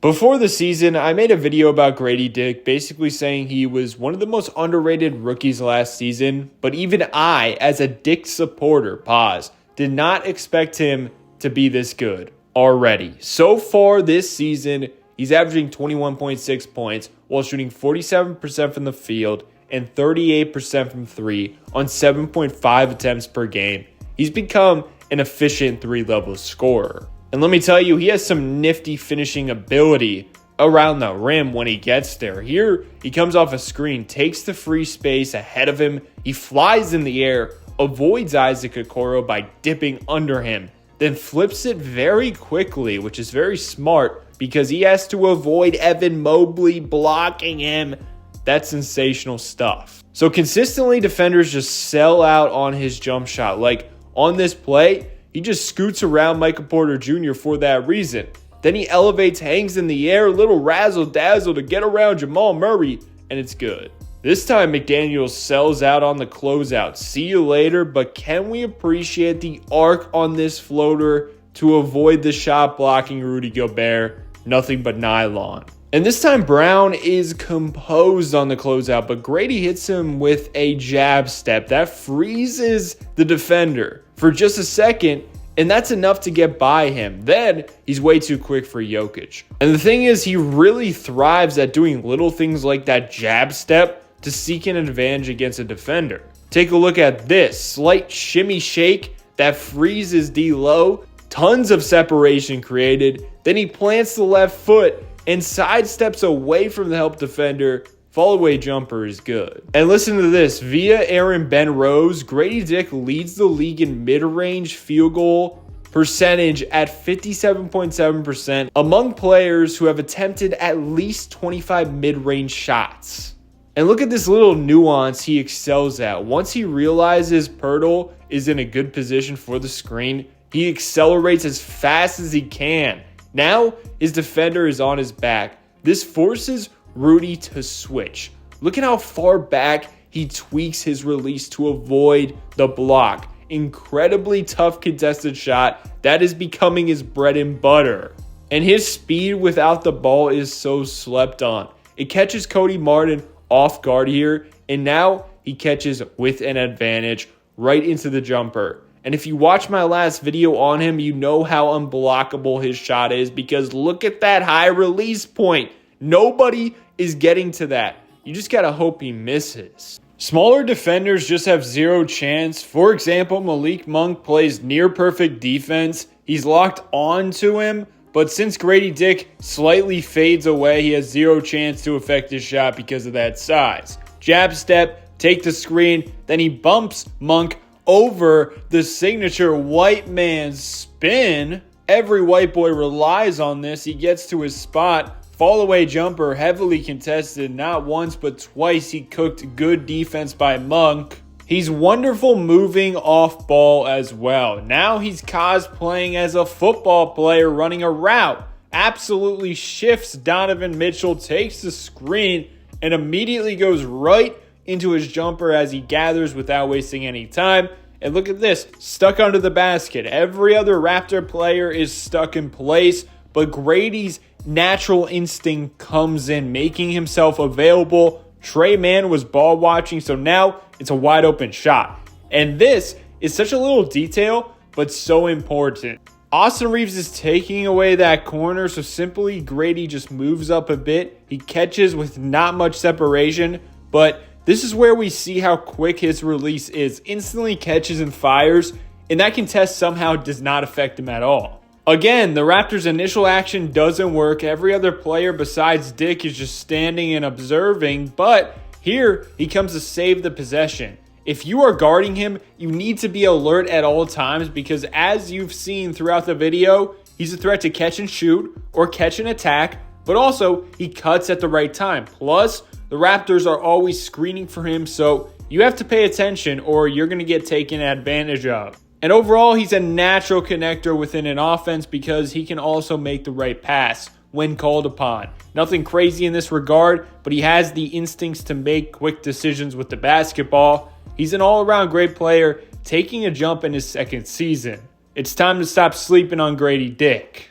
Before the season, I made a video about Gradey Dick, basically saying he was one of the most underrated rookies last season, but even I, as a Dick supporter, did not expect him to be this good already. So far this season, he's averaging 21.6 points while shooting 47% from the field and 38% from three on 7.5 attempts per game. He's become an efficient three-level scorer. And let me tell you, he has some nifty finishing ability around the rim when he gets there. Here, he comes off a screen, takes the free space ahead of him. He flies in the air, avoids Isaac Okoro by dipping under him, then flips it very quickly, which is very smart because he has to avoid Evan Mobley blocking him. That's sensational stuff. So consistently, defenders just sell out on his jump shot. Like on this play, he just scoots around Michael Porter Jr. for that reason. Then he elevates, hangs in the air, little razzle-dazzle to get around Jamal Murray, and it's good. This time, McDaniels sells out on the closeout. See you later, but can we appreciate the arc on this floater to avoid the shot blocking Rudy Gobert? Nothing but nylon. And this time, Brown is composed on the closeout, but Gradey hits him with a jab step. That freezes the defender for just a second, and that's enough to get by him. Then he's way too quick for Jokic. And the thing is, he really thrives at doing little things like that jab step to seek an advantage against a defender. Take a look at this. Slight shimmy shake that freezes D-Lo. Tons of separation created. Then he plants the left foot and sidesteps away from the help defender. Fall-away jumper is good. And listen to this. Via Aaron Ben Rose, Gradey Dick leads the league in mid-range field goal percentage at 57.7% among players who have attempted at least 25 mid-range shots. And look at this little nuance he excels at. Once he realizes Pirtle is in a good position for the screen, he accelerates as fast as he can. Now, his defender is on his back. This forces Rudy to switch. Look at how far back he tweaks his release to avoid the block. Incredibly tough contested shot that is becoming his bread and butter. And his speed without the ball is so slept on. It catches Cody Martin off guard here, and now he catches with an advantage right into the jumper. And if you watch my last video on him, you know how unblockable his shot is because look at that high release point. Nobody is getting to that. You just gotta hope he misses. Smaller defenders just have zero chance. For example, Malik Monk plays near perfect defense. He's locked onto him, but since Gradey Dick slightly fades away, he has zero chance to affect his shot because of that size. Jab step, take the screen, then he bumps Monk over the signature white man spin. Every white boy relies on this. He gets to his spot. Fall away jumper, heavily contested. Not once, but twice he cooked good defense by Monk. He's wonderful moving off ball as well. Now he's cosplaying as a football player running a route. Absolutely shifts Donovan Mitchell, takes the screen, and immediately goes right into his jumper as he gathers without wasting any time. And look at this, stuck under the basket. Every other Raptor player is stuck in place, but Gradey's natural instinct comes in, making himself available. Trey Mann was ball watching, so now it's a wide open shot. And this is such a little detail, but so important. Austin Reeves is taking away that corner, so simply Gradey just moves up a bit. He catches with not much separation, but this is where we see how quick his release is. Instantly catches and fires, and that contest somehow does not affect him at all. Again, the Raptors' initial action doesn't work. Every other player besides Dick is just standing and observing, but here he comes to save the possession. If you are guarding him, you need to be alert at all times because as you've seen throughout the video, he's a threat to catch and shoot or catch and attack, but also he cuts at the right time. Plus, the Raptors are always screening for him, so you have to pay attention or you're going to get taken advantage of. And overall, he's a natural connector within an offense because he can also make the right pass when called upon. Nothing crazy in this regard, but he has the instincts to make quick decisions with the basketball. He's an all-around great player, taking a jump in his second season. It's time to stop sleeping on Gradey Dick.